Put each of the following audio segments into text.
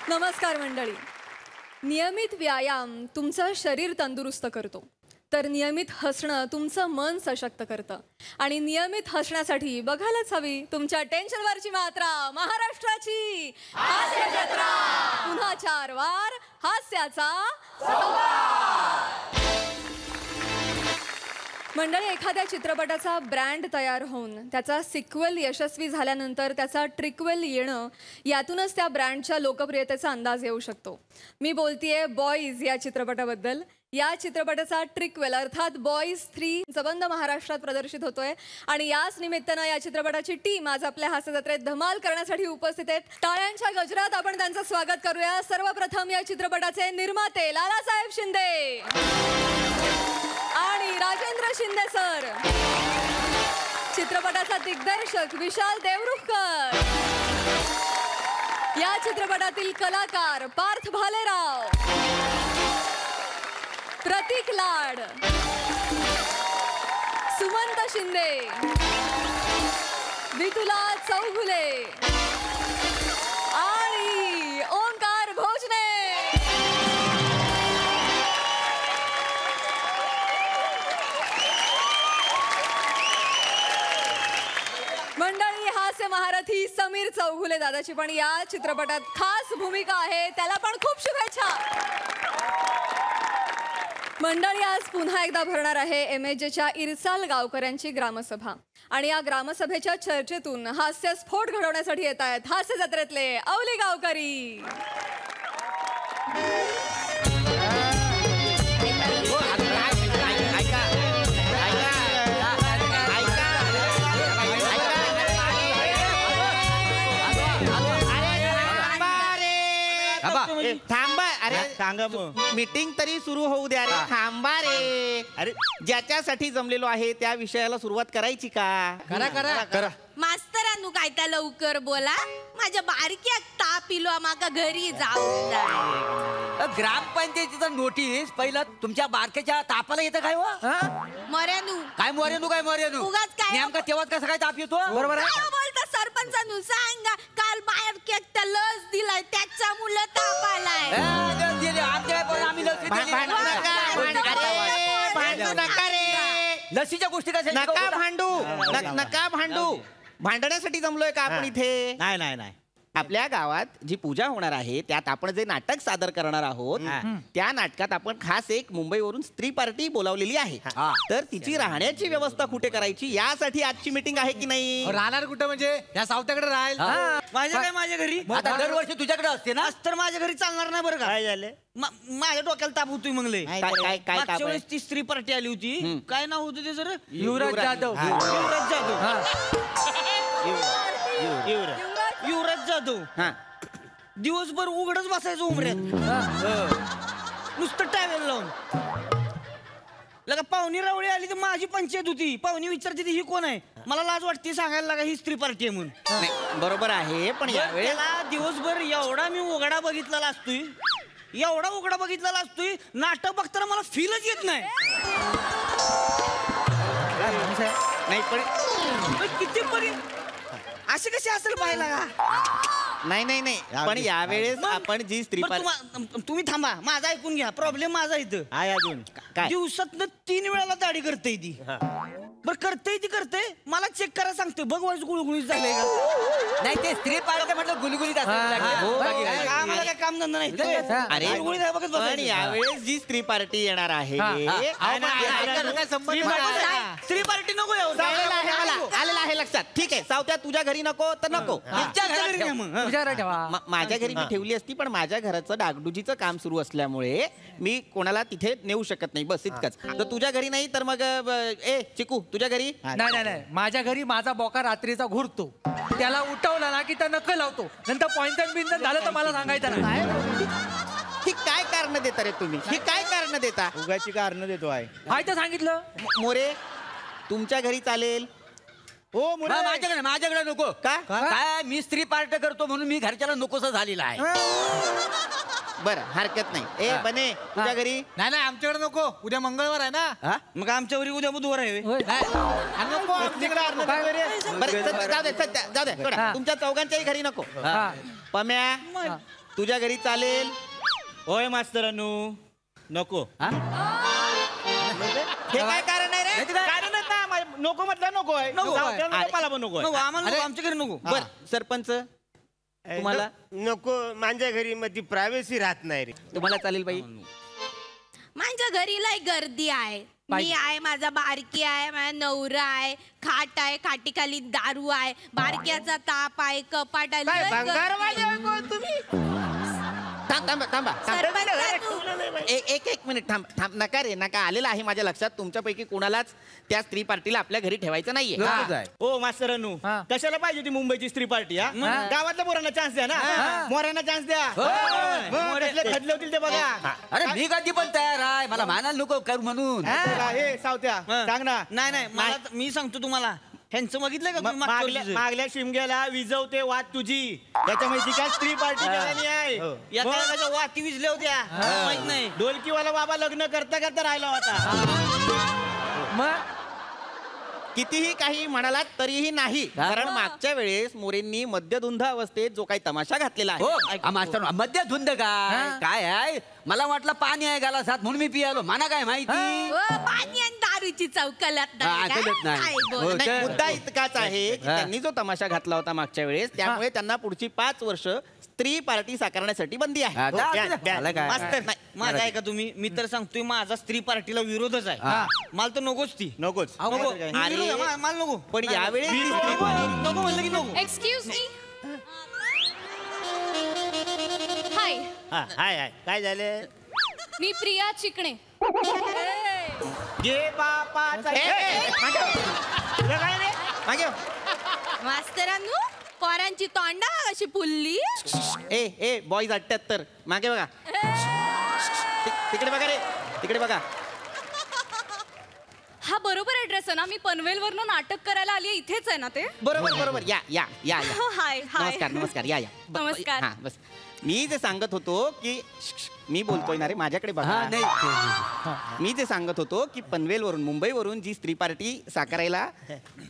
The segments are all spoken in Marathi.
नमस्कार मंडळी. नियमित व्यायाम तुमचं शरीर तंदुरुस्त करतो, तर नियमित हसणं तुमचं मन सशक्त करतं. आणि नियमित हसण्यासाठी बघायलाच हवी तुमच्या टेन्शनवरची मात्रा, महाराष्ट्राची हास्य जत्रा. पुन्हा 4 वार हास्याचा मंडळी, एखाद्या चित्रपटाचा ब्रँड तयार होऊन त्याचा सिक्वेल यशस्वी झाल्यानंतर त्याचा ट्रिक्वेल येणं, यातूनच त्या ब्रँडच्या लोकप्रियतेचा अंदाज येऊ शकतो. मी बोलतीये बॉईज या चित्रपटाबद्दल. या चित्रपटाचा ट्रिक्वेल अर्थात बॉईज 3 सबंध महाराष्ट्रात प्रदर्शित होतोय आणि याच निमित्तानं या चित्रपटाची टीम आज आपल्या हास्य जत्रेत धमाल करण्यासाठी उपस्थित आहेत. टाळ्यांच्या गजरात आपण त्यांचं स्वागत करूया. सर्वप्रथम या चित्रपटाचे निर्माते लालासाहेब शिंदे आणि राजेंद्र शिंदे सर, चित्रपटाचा दिग्दर्शक विशाल देवरुखकर, या चित्रपटातील कलाकार पार्थ भालेराव, प्रतीक लाड, सुमंत शिंदे, वितुला चौगुले आणि ओंकार भोजने. मंडळी, हास्य महारथी समीर चौगुले दादाची पण या चित्रपटात खास भूमिका आहे. त्याला पण खूप शुभेच्छा. मंडळी, आज पुन्हा एकदा भरणार आहे MHJच्या इरसाल गावकऱ्यांची ग्रामसभा आणि या ग्रामसभेच्या चर्चेतून हास्यस्फोट घडवण्यासाठी येत आहेत हास्य जत्रेतले अवली गावकरी. थांबा. अरे सांगा, मीटिंग तरी सुरू होऊ द्या रे. थांबा रे. अरे ज्याच्यासाठी जमलेलो आहे त्या विषयाला सुरुवात करायची का? करा करा करा. मास्तरांनू काय त्या लवकर बोला. माझ्या बारक्या ताप इलो, माका घरी जाऊ द्या. ग्रामपंचायतीचा नोटीस पहिला तुमच्या बारक्याच्या तापाला येतं काय? मर्यानू काय मोर्यानू उगाच काय? नेमका तेव्हाच कसं काय ताप येतो? बरोबर आहे. काय बोलता सरपंचानू? सांगा, काल बाहेर केकटा लस दिलाय, त्याच्या मुलं ताप आलाय. लसीच्या गोष्टी कशा? नका भांडू, नका भांडू. भांडण्यासाठी जमलोय का आपण इथे? नाही नाही नाही. आपल्या गावात जी पूजा होणार आहे त्यात आपण जे नाटक सादर करणार आहोत त्या नाटकात आपण खास एक मुंबईवरून स्त्री पार्टी बोलावलेली आहे. तर तिची राहण्याची व्यवस्था कुठे करायची यासाठी आजची मीटिंग आहे की नाही? राहणार कुठं म्हणजे या सावत्याकडे राहील. माझ्या घरी आता दरवर्षी तुझ्याकडे असते ना, तर माझ्या घरी चालणार नाही. बरं का काय झालं? माझ्या डोक्याला ताप होतोय मंगले. काय मागच्या वेळेस ती स्त्री पार्टी आली होती. काय नाव होतं ते जर? युवराज जाधव. युवराज जाधव. दिवसभर उघडच बसायचं उमऱ्यात, नुसतं टावेल लावून. लगा पाहुणी रावळी आली तर माझी पंचायत होती. पाहुणी विचारते ही कोण आहे, मला लाज वाटते सांगायला लागा ही स्त्री पार्टी आहे म्हणून. बरोबर आहे, पण यावेळेला दिवसभर एवढा मी उघडा बघितलेला असतोय, एवढा उघडा बघितलेला असतोय, नाटक बघताना मला फीलच येत नाही. पण किती बरी असे कसे असेल पाहायला का? नाही पण यावेळेस आपण जी स्त्री तुम्ही थांबा, माझा ऐकून घ्या. प्रॉब्लेम माझा इथं आहे अजून काय? दिवसातनं 3 वेळाला दाढी करते ती. बरं करते मला चेक करा सांगते. बघ वाईस गुळगुळीत झालंय का नाही. ते स्त्री पाहिलं म्हटलं गुलगुलीत आम्हाला काय काम धंदा नाही. अरे पण यावेळेस जी स्त्री पार्टी येणार आहे स्त्री पार्टी नको आलेला आहे लक्षात. ठीक आहे, सावत्या तुझ्या घरी नको तर नको, माझ्या घरी मी ठेवली असती, पण माझ्या घराचं डागडुजीचं काम सुरू असल्यामुळे मी कोणाला तिथे नेऊ शकत नाही. बस इतकंच. तर तुझ्या घरी नाही तर मग चिकू तुझ्या घरी? नाही, माझ्या घरी माझा बोका रात्रीचा घुरतो. त्याला उठवला ना की त्या नक्कल लावतो. नंतर पॉइंटन बिंटन झालं तर मला सांगायचं नाही. ही काय कारण देता रे तुम्ही? ही काय कारण देता? उगाची कारण देतो आहे. हाय तर सांगितलं. मोरे तुमच्या घरी चालेल? हो माझ्याकडे नको. का? काय मी स्त्री पार्टी करतो म्हणून मी घरच्याला नकोसं झालेला आहे. बरं हरकत नाही. बने तुझ्या घरी? नाही आमच्याकडे नको. उद्या मंगळवार आहे ना. मग आमच्या घरी उद्या बुधवार आहे. जाऊ दे तुमच्या चौघांच्याही घरी नको. पम्या तुझ्या घरी चालेल? होय मास्तरानू नको हे काय कारण आहे रे? कारणच ना नको म्हटलं नको आहे अरे. मला पण नको आहे. आम्हाला नको, आमच्या घरी नको बर सरपंच तुम्हाला नको माझ्या घरी मध्ये प्रायव्हसी राहत नाही रे. तुम्हाला चालेल बाई? माझ्या घरी लय गर्दी आहे. मी आहे, माझा बारकी आहे, माझा नवरा आहे, खाट आहे, खाटीखाली दारू आहे, बारक्याचा ताप आहे, कपाट आहे. काय लय भंगार गर्दी वाले आहे. हो तुम्ही? थांबा थांबा सरपंच एक मिनिट थांब नका रे नका. आलेलं आहे माझ्या लक्षात तुमच्यापैकी कोणालाच त्या स्त्री पार्टीला आपल्या घरी ठेवायचं नाहीये. हो मास्तरानू हा. कशाला पाहिजे ती मुंबईची स्त्री पार्टी हा गावातल्या पोरांना चान्स द्या ना. मोऱ्यांना चान्स द्या. कसले खदले होतील ते बघा. अरे मी कधी पण तयार आहे, मला मानायला नको करू म्हणून. हे सावत्या सांग ना. नाही मला मी सांगतो तुम्हाला ह्यांचं बघितलंय का तुम्ही मागच्या वर्षीचं? मागल्या शिमग्याला विजवते वाट तुझी त्याच्यामुळे ती काय स्त्री पार्टी केली आहे. या काळाच्या वाती विजल्या होत्या माहित नाही. ढोलकीवाला बाबा लग्न करता करता राहिला होता. मग कितीही काही म्हणालात तरीही नाही. कारण मागच्या वेळेस मोरेंनी मद्यधुंद अवस्थेत जो काही तमाशा घातलेला हो आहे मास्तर मध्य धुंद काय आहे, मला वाटलं पाणी आहे गालासात म्हणून मी पियालो. मला काय माहिती. पाणी आणि दारूची चौकलात हा, नाही कळत नाही. काय बोल. हो. नाही, मुद्दा इतकाच आहे की त्यांनी जो तमाशा घातला होता मागच्या वेळेस त्यामुळे त्यांना पुढची 5 वर्ष स्त्री पार्टी साकारण्यासाठी बंदी आहे. हा, जा, जा. मला काय? मास्तर माझा आहे का तुम्ही? मी तर सांगतोय माझा स्त्री पार्टीला विरोधच आहे. मला तर नकोच ती. नकोच. नको. अरे. विरोध आहे, मला नको. पण यावेळेस ती स्त्री नको म्हणलं की नको. Excuse me. हाय, हाय हाय काय झालं? मी प्रिया चिकणे. घे बापाचा मागे हो. मास्तरांनो पोरांची तोंडा अशी फुलली. ए बॉईज 78 मागे बघा. तिकडे बघा रे तिकडे बघा. हा बरोबर ऍड्रेस आहे ना? मी पनवेलवरनं नाटक करायला आली आहे. इथेच आहे ना ते? बरोबर या या या या हाय हाय. नमस्कार या या. नमस्कार. हा बस मी जे सांगत होतो की मी बोलतोय ना रे माझ्याकडे हा बघा. नाही मी जे सांगत होतो की पनवेलवरून मुंबईवरून जी स्त्री पार्टी साकारायला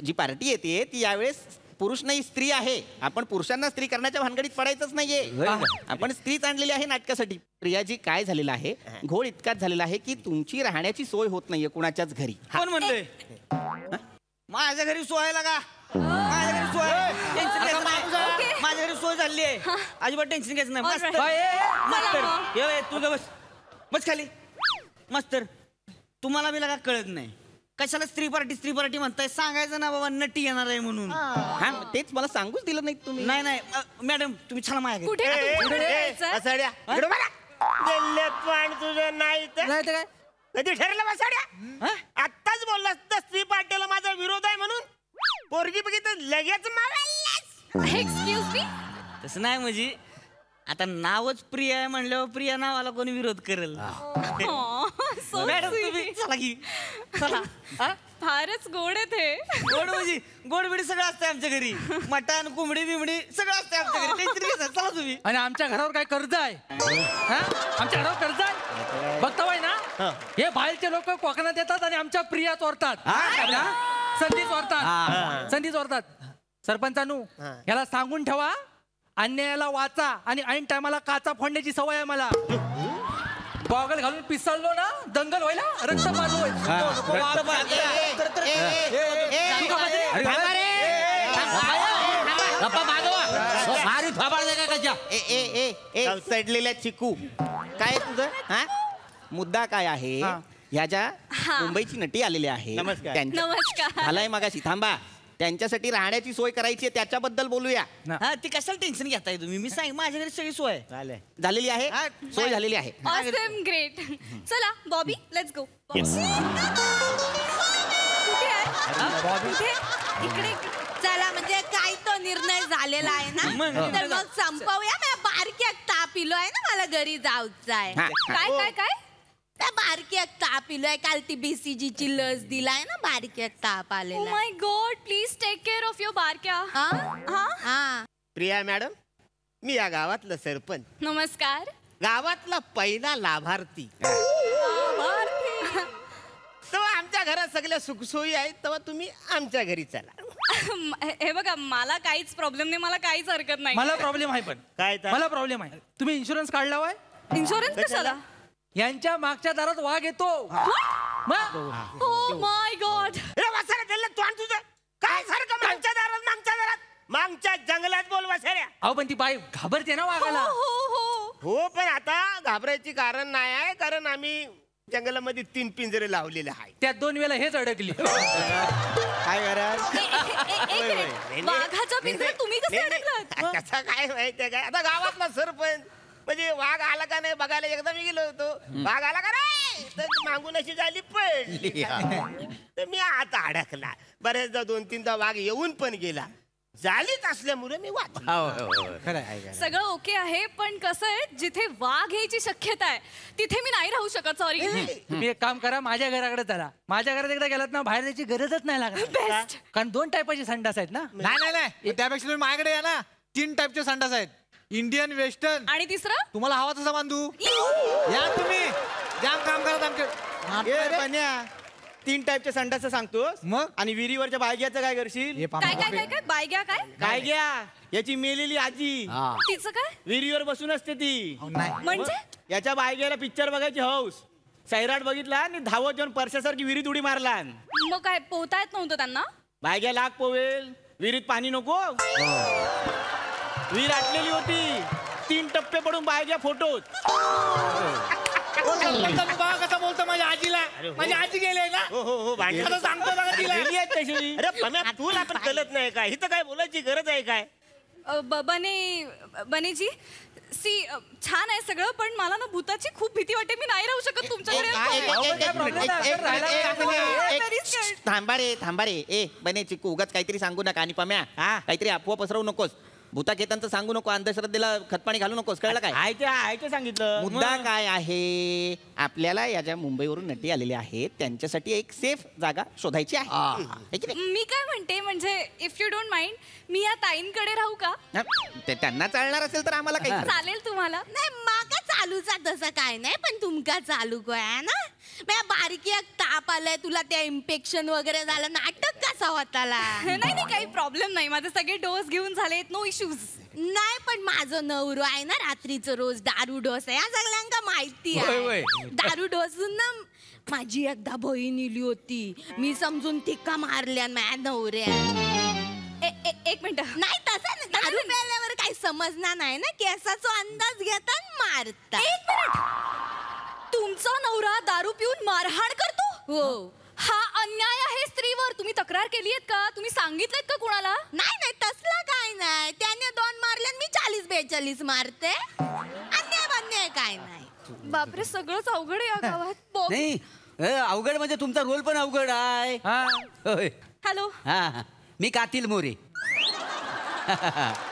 जी पार्टी येते ती यावेळेस पुरुष नाही स्त्री आहे. आपण पुरुषांना स्त्री करण्याच्या भानगडीत पडायचंच नाहीये. आपण स्त्रीच आणलेली आहे नाटकासाठी. प्रियाजी काय झालेलं आहे घोळ इतकाच झालेला आहे की तुमची राहण्याची सोय होत नाहीये कुणाच्याच घरी. कोण म्हणतोय? माझ्या घरी सोय लागा. माझ्या घरी सोय टेन्शन घ्यायचं नाही. माझ्या घरी सोय झाली आहे. अजिबात टेन्शन घ्यायचं नाही. Alright. मास्तर मास्तर मग. ये तू ग बस खाली. मास्तर तुम्हाला बी लागा कळत नाही कशाला स्त्री पार्टी म्हणताय. सांगायचं ना बाबा नटी येणार आहे म्हणून. हा तेच मला सांगूच दिलं नाही तुम्ही. नाही मॅडम तुम्ही छान माझ्या घरी. कुठे कुठे जायचं? बसाड्या इकडं बघा. गेले पण तुझं नाही तर नाही तर काय? कधी ठरलं बसाड्या? आत्ताच बोललास तर स्त्री पार्टीला माझा विरोध आहे म्हणून पोरगी बघितलं लगेच मारायलास. Excuse me. तसं नाही म्हणजे आता नावच प्रिया आहे म्हणल्यावर प्रिया नावाला कोणी विरोध करेल. मॅडम तुम्ही चला की चला. फारच गोड आहे ते. गोड म्हणजे गोड बिडी सगळं असतं आमच्या घरी. मटण कोंबडी बिंबडी सगळं असतं आमच्या घरी. टेन्शन घ्यायचं. चला तुम्ही. आणि आमच्या घरावर काय कर्ज आहे? हा? आमच्या घरावर कर्ज आहे? बघताय ना हे बाहेरचे लोक कोकणात येतात आणि आमच्या प्रिया चोरतात. संधी चोरतात. सरपंचानू याला सांगून ठेवा अन्यायाला वाचा आणि ऐन टायमाला काचा फोडण्याची सवय आहे मला. गॉगल घालून पिसळलो ना दंगल व्हायला रक्त पाजू सडलेल्या चिकू काय तुझं हा मुद्दा काय आहे? ह्या ज्या मुंबईची नटी आलेल्या आहे नमस्कार. नमस्कार. झालाय मगाशी थांबा. त्यांच्यासाठी राहण्याची सोय करायची आहे त्याच्याबद्दल बोलूया. हा ती कशाला टेन्शन घेताय तुम्ही? मी सांग माझ्या घरी सगळी सोय आहे. झालेली आहे सोय झालेली आहे. Awesome great. चला बॉबी लेट्स गो. कुठे आहे? कुठे? इकडे. चला म्हणजे काय तो निर्णय झालेला आहे ना तर मग संपवूया. मी बारक्या ताप इलो आहे ना मला घरी जाऊचं आहे. हा, काय काय काय? त्या बारक्या ताप इलोय. काल ती BCG ची लस दिलाय ना बारक्या ताप ओ आलेला. My God please take care of your Barkya. हा प्रिया मॅडम मी या गावातलं सरपंच. नमस्कार. गावातला पहिला लाभार्थी. तेव्हा आमच्या घरात सगळ्या सुखसोयी आहेत तेव्हा तुम्ही आमच्या घरी चला. हे बघा मला काहीच प्रॉब्लेम नाही, मला काहीच हरकत नाही. मला प्रॉब्लेम आहे पण काय तर? मला प्रॉब्लेम आहे. तुम्ही इन्शुरन्स काढला होय? इन्शुरन्स कशाला? यांच्या मागच्या दारात वाघ येतो. मग? ओ माय गॉड. ए वासरे दिलं तू आणि तुझं काय सारखं मागच्या दारात मागच्या जंगलात बोल वासऱ्या. अहो पण ती बाई घाबरते ना वाघाला. हो पण आता घाबरायची कारण नाही आहे, कारण आम्ही जंगलामध्ये 3 पिंजरे लावलेले आहे. त्यात 2 वेळा हेच अडकली. काय करा वाघाच्या पिंजऱ्यात तुम्ही कसे अडकलात? त्याचा काय माहितीये काय, आता गावातला सरपंच म्हणजे वाघ आला का नाही बघायला एकदा मी गेलो होतो. वाघ आला का नाही तर मागून अशी झाली पडली. तर मी आता अडकला. बऱ्याचदा 2-3दा वाघ येऊन पण गेला. झालीच असल्यामुळे मी वाचलो. सगळं ओके आहे, पण कसं आहे जिथे वाघ यायची शक्यता आहे तिथे मी नाही राहू शकत. सॉरी. तुम्ही एक काम करा, माझ्या घराकडे चला. माझ्या घरात एकदा गेलात ना बाहेर जायची गरजच नाही लागत. कारण 2 टायपाचे संडास आहेत ना. नाही त्यापेक्षा तुम्ही माझ्याकडे या ना. 3 टाईपचे संडास आहेत, इंडियन, वेस्टर्न. आणि तिसरं तुम्हाला हवा तसा बांधू. या तुम्ही जाम काम करत आमचे. 3 टाईपचे संडास सांगतोस मग? आणि विहिरीवरच्या बायग्याचं काय करशील? काय काय काय काय बायग्या काय काय घ्या, याची मेलेली आजी तिचं काय विहिरीवर बसून असते ती. म्हणजे याच्या बायग्याला पिक्चर बघायची हौस. सैराट बघितला आणि धावत जाऊन परशासारखी विहिरीत उडी मारला. मग काय पोहता येत नव्हतं त्यांना? बायग्या लाग पोवेल, विहिरीत पाणी नको. विहीर आटलेली होती, 3 टप्पे पडून बायग्या फोटोत. कसा बोलतो माझ्या आजीला. माझी आजी गेले ना. हो भांडण सांगतो बघा तिला. अरे पम्या तुला पण कळत नाही काय, इथं काय बोलायची गरज आहे काय? बनेजी सी छान आहे सगळं, पण मला ना भूताची खूप भीती वाटते. मी नाही राहू शकत थांबा रे. ए बने चिकू, उगाच काहीतरी सांगू नका. आणि पम्या काहीतरी अफवा पसरवू नकोस. भूताकेतांचं सांगू नको, अंधश्रद्धेला खतपाणी घालू नकोस, कळलं काय? आहे सांगितलं. मुद्दा काय आहे, आपल्याला या ज्या मुंबईवरून नटी आलेल्या आहेत त्यांच्यासाठी एक सेफ जागा शोधायची आहे. मी काय म्हणते, म्हणजे इफ यू डोंट माइंड मी या ताईंकडे राहू का? त्यांना चालणार असेल तर आम्हाला काही चालेल तुम्हाला? नाही माका चालूचा तसं काय नाही, पण तुमका चालू काय ना. बारकी एक ताप आलाय तुला, त्या इन्फेक्शन वगैरे झालं, नाटक कसा होताला? नाही काही प्रॉब्लेम नाही, माझे सगळे डोस घेऊन झालेत, नो इश्यूज. नाही पण माझं नवरो आहे ना रात्रीचं रोज दारू डोस आहे, या सगळ्यांका माहिती आहे. दारू डोसून ना माझी एकदा बहीण इली होती, मी समजून तिका मारल्या माझ्या नवऱ्या. एक मिनिट. नाही तसं नाही, दारू प्यायल्यावर काही समजणार नाही ना, केसाचा अंदाज घेता मारता. एक मिनिट. तुमचा नवरा दारू पिऊन मारहाण करतो? हो. हा अन्याय आहे स्त्रीवर. तुम्ही तक्रार केली आहेत का? तुम्ही सांगितलेत का कोणाला? नाही तसला काय नाही, त्याने 2 मारल्या, मी 40-42 मारते. अन्याय काय नाही. बापरे, सगळंच अवघड आहे या गावात. नाही अवघड म्हणजे तुमचा रोल पण अवघड आहे. हॅलो. हा मी कातील मोरे.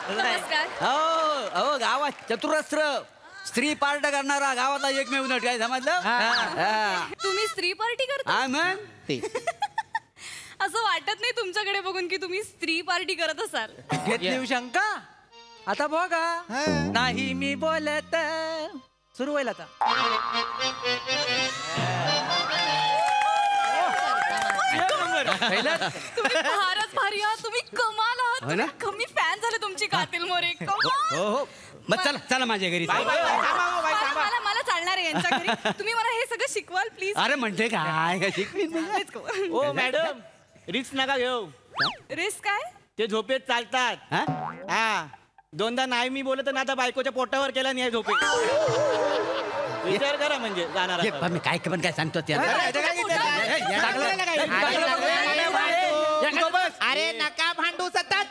नमस्कार. हो गावात चतुरस्र स्त्री पार्ट करणारा गावातला एकमेव नट. काय समजलं? तुम्ही स्त्री पार्टी करता? मग ते असं वाटत नाही तुमच्याकडे बघून की तुम्ही स्त्री पार्टी करत असाल. घेतली शंका? आता बघा. नाही मी बोलत. सुरू होईल आता. तुम्ही फारच भारी आहात, तुम्ही कमाल आहात. कमी फॅन झाले तुमची कातील मोरे. हो मग चला माझ्या घरी. मला चालणार आहे यांच्या घरी. तुम्ही मला हे सगळं शिकवाल प्लीज? अरे म्हणते काय शिकवीन. ओ मॅडम, रिस्क नका घेऊ. रिस्क काय? ते झोपेत चालतात. हा 2दा नाही मी बोलत ना, आता बायकोच्या पोटावर केला नाही झोपे. विचार करा म्हणजे जाणार. मी काय पण काय सांगतो अरे नका भांडू, सतत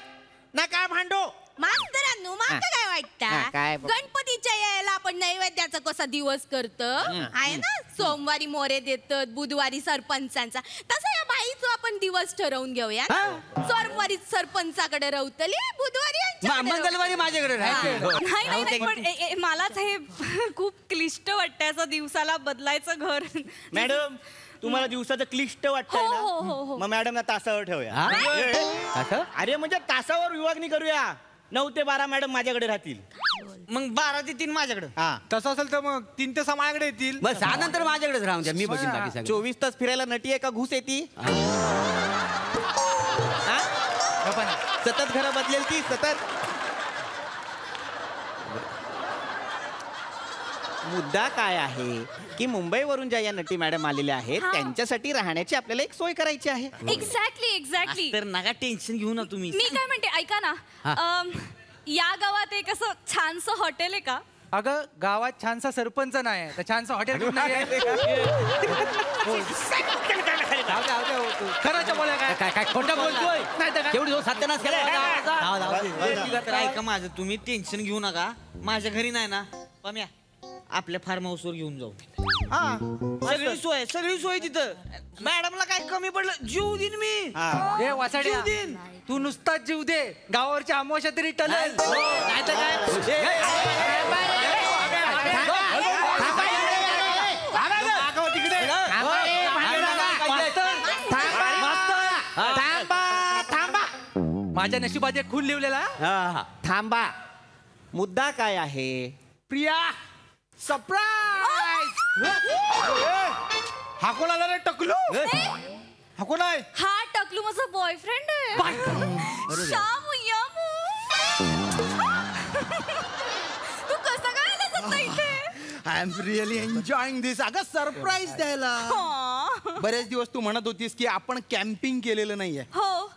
नका भांडू. मास्तरांनो माका काय वाटतं, गणपतीच्या यायला आपण नैवेद्याचा कसा दिवस करतो आहे ना, सोमवारी मोरे देतात, बुधवारी सरपंचांचा, तसं या बाईचा आपण दिवस ठरवून घेऊया. सोमवारी सरपंचाकडे रवतली, बुधवारी मंगळवारी माझ्याकडे नाही पण मलाच हे खूप क्लिष्ट वाटतंय असं दिवसाला बदलायचं घर. मॅडम तुम्हाला दिवसाचं क्लिष्ट वाटतंय ना, मग मॅडम ना तासावर ठेवूया. अरे म्हणजे तासावर विभागणी करूया. 9 ते 12 मॅडम माझ्याकडे राहतील, मग 12 ते 3 माझ्याकडे. तसं असेल तर मग 3 ते 6 माझ्याकडे येतील. बस 6 नंतर माझ्याकडेच राहून द्या, मी बघीन बाकी सगळं. 24 तास फिरायला नटी आहे का घुस येते? सतत घरं बदलेल ती सतत. मुद्दा काय आहे की मुंबईवरून ज्या या नटी मॅडम आलेल्या आहेत त्यांच्यासाठी राहण्याची आपल्याला एक सोय करायची आहे. एक्झॅक्टली तर नका टेन्शन घेऊ ना तुम्ही. मी काय म्हणते ऐका ना, या गावात एक असं छानसं हॉटेल आहे का? अगं गावात छानसा सरपंच नाही तर छानसा हॉटेल कुठं नाही. खरंच बोला काय काय खोटं बोलतोय केवढी सत्यानाश तर ऐका माझं, तुम्ही टेन्शन घेऊ नका. माझ्या घरी नाही ना पम्या, आपल्या फार्म हाऊस वर घेऊन जाऊ. सगळी सोय तिथं. मॅडमला काय कमी पडलं जीव देईन मी. हे वासाड्या तू नुसताच जीव दे, गावावरची अमावस्या तरी टलेल. माझ्या नशिबात एक खून लिवलेला. थांबा, मुद्दा काय आहे? प्रिया सरप्राईज. हा कोण आला रे टकलू? हा कोण आहे? हा टकलू माझा बॉयफ्रेंड आहे. शामू यामू. तू कसं काय आला सत्ता इथे? आय एम रिअली एन्जॉईंग दिस. अगं सरप्राईज द्यायला बरेच दिवस तू म्हणत होतीस की आपण कॅम्पिंग केलेलं नाहीये.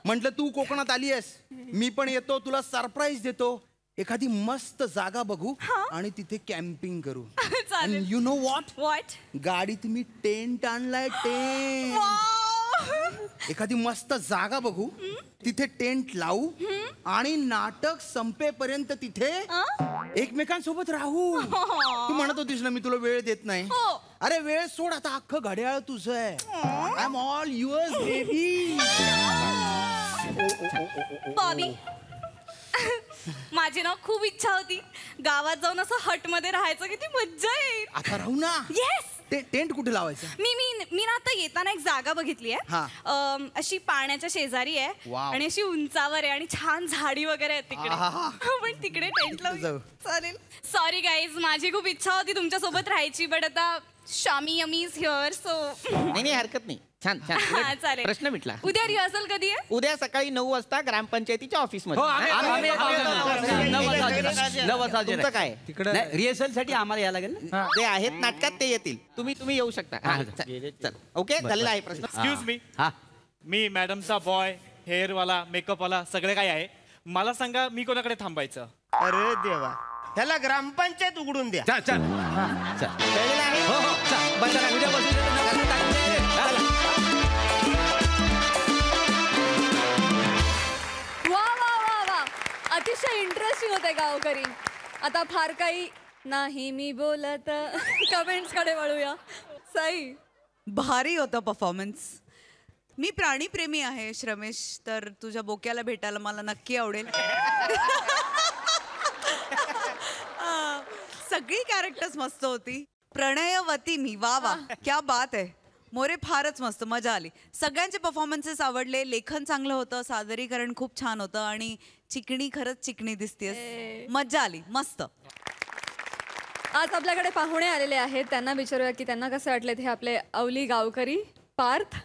म्हटलं तू कोकणात आली आहेस, मी पण येतो, तुला सरप्राईज देतो. एखादी मस्त जागा बघू आणि तिथे कॅम्पिंग करू. यू नो व्हॉट, गाडीत मी टेंट आणलाय. टेंट. एखादी मस्त जागा बघू, तिथे टेंट लावू आणि नाटक संपेपर्यंत तिथे एकमेकांसोबत राहू. तू म्हणत होतीस ना मी तुला वेळ देत नाही. अरे वेळ सोड आता, अख्खं घड्याळ तुझं आहे. I am all yours baby. Bobby, माझी ना खूप इच्छा होती गावात जाऊन असं हट मध्ये राहायचं. किती मज्जा येईल. आता राहू ना. येस. टेंट कुठे लावायचं? मी ना आता येताना एक जागा बघितली आहे. अशी पाण्याच्या शेजारी आहे आणि अशी उंचावर आहे आणि छान झाडी वगैरे आहे तिकडे. पण तिकडे टेंट लावू चालेल? सॉरी गाईज, माझी खूप इच्छा होती तुमच्या सोबत राहायची, बट आता Shami yummy is here so. नाही हरकत नाही. छान छान. चालेल. प्रश्न मिटला. उद्या रिहर्सल कधी आहे? उद्या सकाळी 9 वाजता ग्रामपंचायतीच्या ऑफिसमध्ये. तुमचं काय? रिहर्सल साठी आम्हाला यायला लागेल. जे आहेत नाटकात ते येतील. तुम्ही येऊ शकता. ओके झालेला आहे प्रश्न. Excuse me. मी मॅडमचा बॉय, हेअरवाला, मेकअपवाला सगळे काय आहे. मला सांगा मी कोणाकडे थांबायचं? अरे देवा, ह्याला ग्रामपंचायत उघडून द्या. अतिशय इंटरेस्टिंग होते गावकरी. आता फार काही नाही मी बोलत. कमेंट्स कडे वळूया. सई, भारी होता परफॉर्मन्स. मी प्राणीप्रेमी आहे श्रमेश, तर तुझ्या बोक्याला भेटायला मला नक्की आवडेल. सगळी कॅरेक्टर्स मस्त होती. प्रणयवती मी, वा वा क्या बात आहे. मोरे फारच मस्त, मजा आली. सगळ्यांचे परफॉर्मन्सेस आवडले. लेखन चांगलं होतं, सादरीकरण खूप छान होतं आणि चिकणी खरंच चिकणी दिसतेस. मजा आली, मस्त. आज आपल्याकडे पाहुणे आलेले आहेत, त्यांना विचारूया की त्यांना कसं वाटलेत हे आपले अवली गावकरी. पार्थ.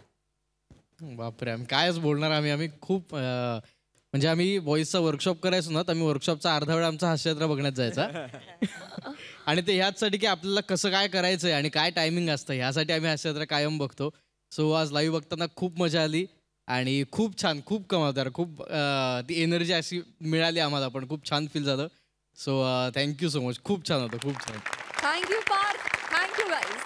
बापरे, आम्ही कायच बोलणार. आम्ही खूप म्हणजे आम्ही व्हॉइसचा वर्कशॉप करायचो ना, तर आम्ही वर्कशॉपचा अर्धा वेळ आमचा हास्ययात्रा बघण्यात जायचा. आणि ते ह्याचसाठी की आपल्याला कसं काय करायचंय आणि काय टायमिंग असतं ह्यासाठी आम्ही हास्ययात्रा कायम बघतो. सो आज लाईव्ह बघताना खूप मजा आली आणि खूप छान, खूप कमावदार, खूप ती एनर्जी अशी मिळाली आम्हाला, पण खूप छान फील झालं. So thank you so much. खूप छान होतं, खूप छान. थँक्यू पार्थ. Thank you guys.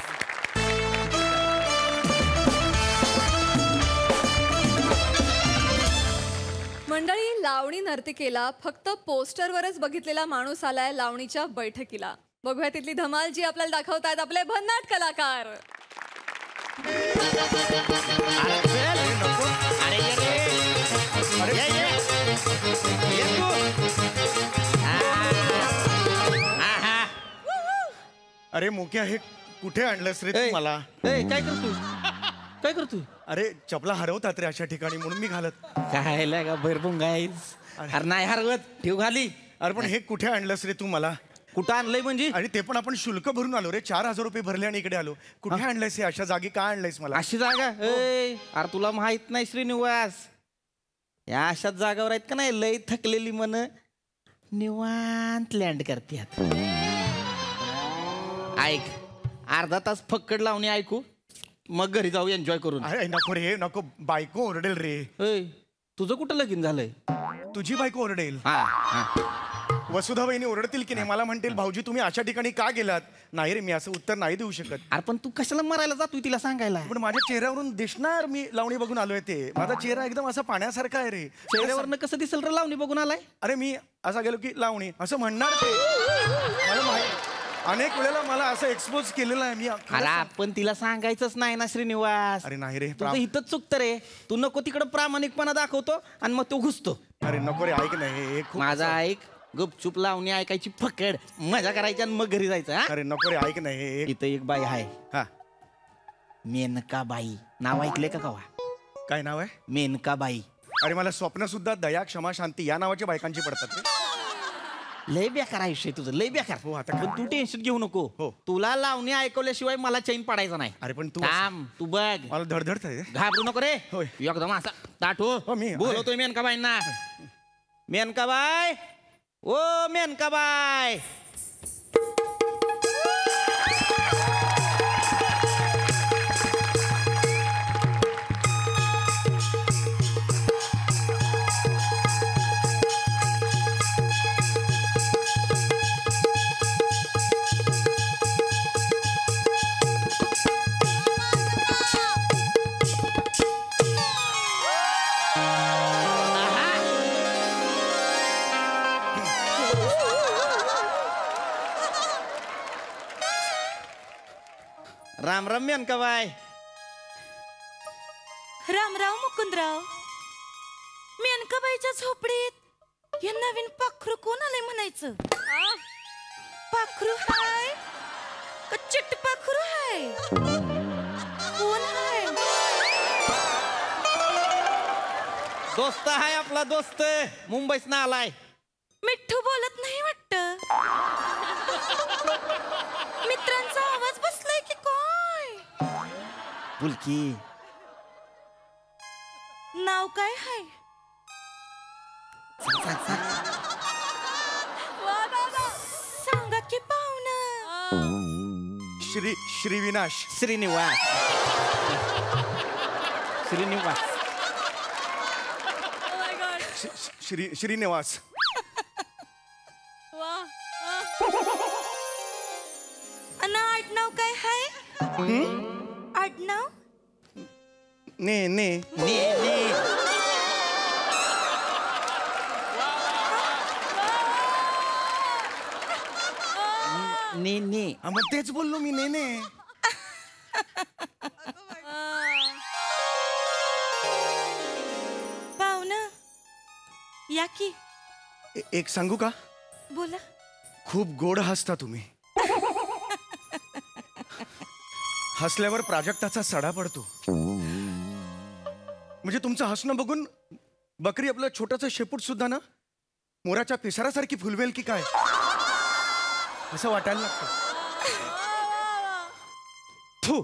मंडळी, लावणी नर्तिकेला फक्त पोस्टरवरच बघितलेला माणूस आलाय लावणीच्या बैठकीला. बघूया तिथली धमाल जी आपल्याला दाखवतायत आपले भन्नाट कलाकार. अरे मोक्या, हे कुठे आणलंस रे तू मला? काय करतोय? काय करतोय? अरे चपला हरवतात रे अशा ठिकाणी, म्हणून मी घालत. काय का भरपूर गाईस. अरे नाही हरवत, ठेव खाली. अरे पण हे कुठे आणलंस रे तू मला? कुठं आणलंय म्हणजे? आणि ते पण आपण शुल्क भरून आलो रे. 4000 रुपये भरले आणि इकडे आलो. कुठे आणलंयस हे? अशा जागी का आणलंयस मला? अशी जागा? अरे तुला माहित नाही श्रीनिवास, या अशाच जागावर आहेत का नाही लय थकलेली मन निवांत लँड करते. ऐक, अर्धा तास फक्कड लावणी ऐकू, मग घरी जाऊ एन्जॉय करून. अरे नको रे नको, बायको ओरडेल रे. तुझं कुठं लगीन झालंय? तुझी बायको ओरडेल. वसुधा वहिनी ओरडतील की नाही, मला म्हणतील भाऊजी तुम्ही अशा ठिकाणी का गेलात. नाही रे, मी असं उत्तर नाही देऊ शकत. अरे पण तू कशाला मरायला जातोय तिला सांगायला? पण माझ्या चेहऱ्यावरून दिसणार, मी लावणी बघून आलोय ते. माझा चेहरा एकदम असा पाण्यासारखा आहे रे. चेहऱ्यावरनं कसं दिसेल रे लावणी बघून आलाय? अरे मी असा गेलो की लावणी असं म्हणणार ते. मला माहिती, अनेक वेळेला मला असं एक्सपोज केलेलं आहे मी. अरे आपण तिला सांगायचंच नाही ना श्रीनिवास. अरे नाही रे, तुझं इथंच चुकतं रे. तू नको तिकडं प्रामाणिकपणा दाखवतो आणि मग तो घुसतो. अरे नको रे, ऐक नाही माझा ऐक, गुपचूप लावणी ऐकायची फकड, मजा करायची आणि मग घरी जायचं. अरे नको रे, ऐक नाही. इथं एक बाई आहे, मेनकाबाई. नाव ऐकले का कवा? काय नाव आहे? मेनकाबाई. अरे मला स्वप्न सुद्धा दया, क्षमा, शांती या नावाच्या बायकांची पडतात रे. लय बेकार आयुष्य तुझं, लय बेकार. हो आता पण तू टेन्शन घेऊ नको. हो, तुला लावणी ऐकवल्याशिवाय मला चैन पडायचा नाही. अरे पण तू थांब, तू बघ. मला धडधडत आहे. घाबरू नको रे. होय, एकदम असा ताठो. मी बोलवतोय मेनकाबाईंना. मेनकाबाई, ओ मेनकाबाई. राम राम मेनकाबाई. रामराव मुकुंदराव. मेनकाबाईच्या झोपडीत हे नवीन पाखरू कोण आलंय म्हणायचं? पाखरू हाय का चिट्ट पाखरू हाय? कोण हाय? दोस्त हाय आपला दोस्त, मुंबईस ना आलाय. मिठ्ठू बोलत नाही वाटत. मित्रांचा आवाज बसलाय की काय? बुलकी. नाव काय हाय? सांगा की पाहुणं. श्रीविनाश. श्रीनिवास. श्रीनिवास. श्रीनिवास. आडनाव काय हाय? आडनाव? ने ने ने ने. ने ने. मग तेच बोललो मी, ने ने. पाहुणं या की. एक सांगू का? बोला. खूप गोड हसता तुम्ही. हसल्यावर प्राजक्ताचा सडा पडतो. म्हणजे तुमचं हसणं बघून बकरी आपलं छोटंसं शेपूट सुद्धा ना मोराच्या पिसारासारखी फुलवेल की काय असं वाटायला लागतं. थू.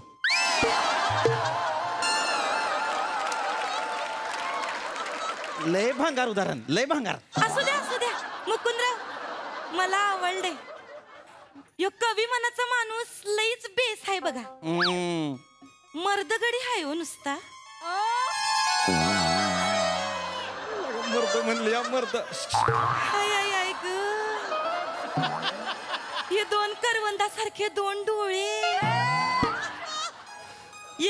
लय भांगार उदाहरण, लय भांगार. असू द्या मुकुंदराव, मला आवडले. यो कवी मनाचा माणूस लईच बेस आहे बघा. मर्दगडी हाय हो नुसता. मर्द म्हणले या मर्द. हाय ग. हे दोन करवंदासारखे दोन डोळे,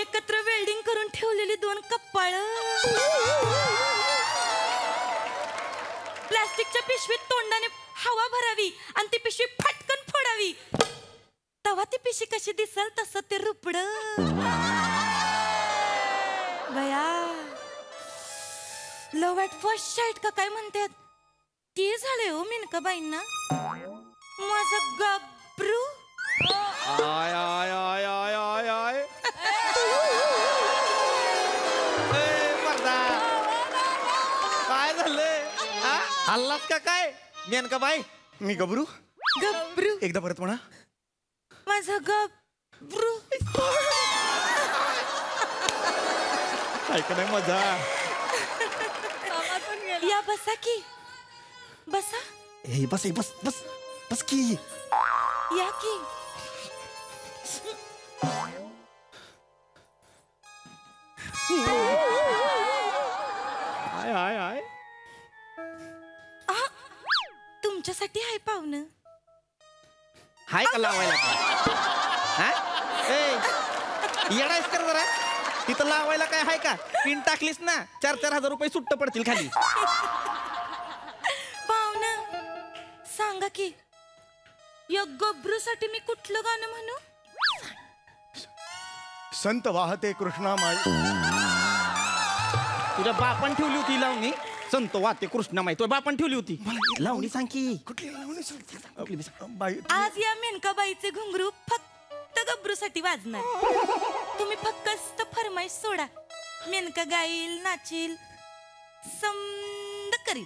एकत्र वेल्डिंग करून ठेवलेली दोन कपाळ, प्लास्टिकच्या पिशवीत तोंडाने हवा भरावी आणि ती पिशवी फटकन फोडावी, तेव्हा ती पिशवी कशी दिसल तसं ते रुपड. बया, लव ॲट फर्स्ट साईट का काय म्हणतात ते झाले हो मेनकाबाईंना. माझं गब्रू. आय आय आय आय आय आय. काय झालंय? हल्लात का काय मेनकाबाई? मी गबरू. गब्रू. एकदा परत म्हणा. माझं गब्रू. काय का नाही मजा. या बसा की बसा हे बस बस बस बस की या की हाय हाय हाय तुमच्यासाठी आहे पाहुणं. हाय का लावायला येडायस कर जरा तिथं लावायला काय हाय का पिन टाकलीस ना 4-4 हजार रुपये सुट्ट पडतील खाली. पाहुणं सांगा की या गब्रूसाठी मी कुठलं गाणं म्हणू. संत वाहते कृष्णा माई. तुझ्या बापान ठेवली होती लावणी. संत वाहते कृष्णा माई तुझ्या बापान ठेवली होती लावणी. सांग की कुठली लावणी सांग. आज या मेनकाबाईचे घुंगरू फक्त गब्रूसाठी वाजणार. तुम्ही फक्त फरमाईश सोडा. मेनका गाईल नाचील समद करील.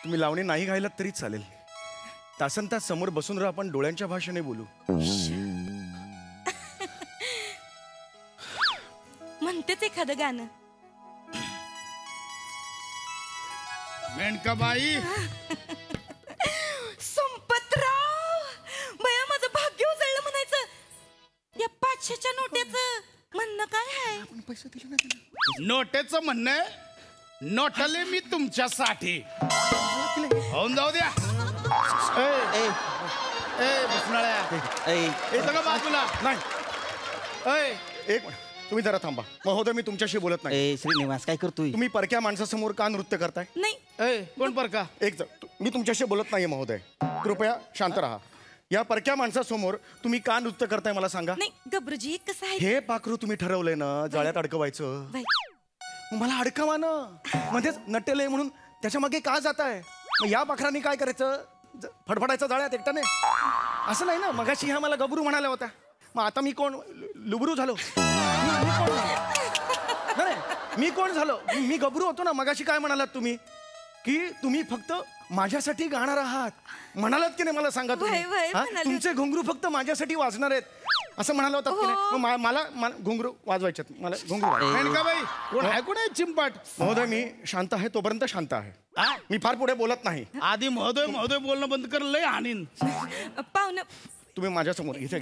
तुम्ही लावणी नाही गायलात तरी चालेल. तासन तास समोर बसून राहा आपण डोळ्यांच्या भाषेने बोलू. म्हणतेच एखादं गाणं. मेनकाबाई संपतराव बया माझं भाग्य उजळलं म्हणायचं. या 500च्या नोट्याचं म्हणणं काय आहे. पैसे दिले ना नोटेचं म्हणणं आहे, नोटले मी तुमच्यासाठी होऊन जाऊ द्या. सगळं बाजूला नाही. एक मिनिट तुम्ही जरा थांबा. महोदय मी तुमच्याशी बोलत नाही. श्रीनिवास काय करतोय तुम्ही परक्या माणसासमोर का नृत्य करताय. नाही कोण परका. मी तुमच्याशी बोलत नाहीये महोदय. कृपया शांत राहा. या परक्या माणसासमोर तुम्ही का नृत्य करताय मला सांगा. नाही गब्रूजी कसं आहे. हे पाखरू तुम्ही ठरवलंय ना जाळ्यात अडकवायचं. मला अडकवा ना मध्येच नटेलय म्हणून त्याच्या मागे का जाताय. मग या पाखरांनी काय करायचं फडफडायचं जाळ्यात एकट्याने. असं नाही ना. मगाशी ह्या मला गबरू म्हणाल्या होत्या. मग आता मी कोण लुबरू झालो. मी कोण झालो. मी गबरू होतो ना. मगाशी काय म्हणालात तुम्ही की तुम्ही फक्त माझ्यासाठी गाणार आहात म्हणालात की नाही मला सांगा तुम्ही. तुमचे घुंगरू फक्त माझ्यासाठी वाजणार आहेत असं म्हणाला होता की नाही. मला घुंगरू वाजवायचे मला घुंगरू. कोण आहे कोण आहे चिंपाट. महोदय मी शांत आहे तोपर्यंत शांत आहे. मी फार पुढे बोलत नाही. आधी महोदय महोदय बोलणं बंद कर. लय हानीन पाहुणं तुम्ही माझ्यासमोर इथे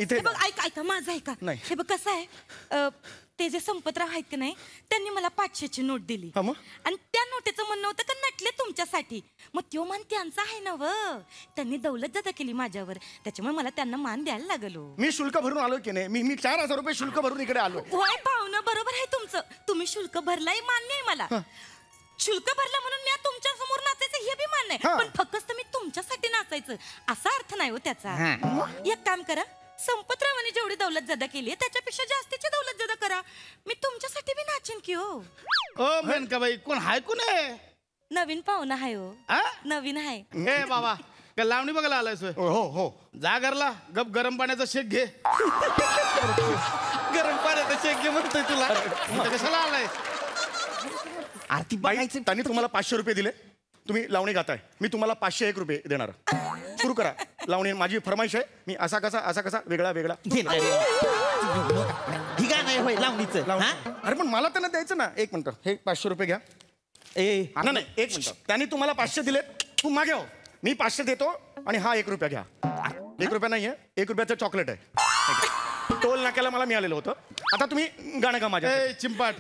इथे ऐका माझं ऐका. हे बघ कसं आहे ते जे संपतराव आहेत की नाही त्यांनी मला 500ची नोट दिली आणि त्या नोटेचं म्हणणं होतं का नटले तुमच्यासाठी. मग तो मान त्यांचा आहे ना व. त्यांनी दौलत जदा केली माझ्यावर त्याच्यामुळे मला त्यांना मान द्यायला लागलो. मी शुल्क भरून आलो की नाही. मी 4,000 रुपये शुल्क भरून इकडे आलो. होय पाहुणं बरोबर आहे तुमचं. तुम्ही शुल्क भरलाही मान्य आहे मला. शुल्क भरला म्हणून मी तुमच्या समोर नाचायचं हे बी मान्य आहे. पण फक्त मी तुमच्यासाठी नाचायचं असा अर्थ नाही हो त्याचा. एक काम करा संपतरावांनी जेवढी दौलत जदा केली त्याच्यापेक्षा जास्तीची दौलत जदा करा. मी तुमच्यासाठी बी नाचेन की हो. ओ मेनकाबाई कोण हाय कोण आहे. नवीन पाहुणा आहे हो. नवीन आहे. ए बाबा का लावणी बघायला आलायस. हो हो जा घरला गप गरम पाण्याचा शेक घे. गरम पाण्याचा शेक घे म्हणतोय तुला. कशाला आलाय. आरती बघायचं. त्यांनी तुम्हाला 500 रुपये दिले. तुम्ही लावणी गाताय. मी तुम्हाला 501 रुपये देणार. सुरू करा लावणी. माझी फरमाईश आहे. मी असा कसा वेगळा वेगळा लावणीचं. अरे पण मला त्यांना द्यायचं ना. एक मिनिट हे 500 रुपये घ्या. नाही एक मिनिट. त्यांनी तुम्हाला 500 दिले. तू मागे हो. मी 500 देतो आणि हा 1 रुपया घ्या. 1 रुपया नाहीये 1 रुपयाचं चॉकलेट आहे. टोल नाक्याला मला मिळालेलं होतं. आता तुम्ही गाणं गा माझ्या. चिंपाट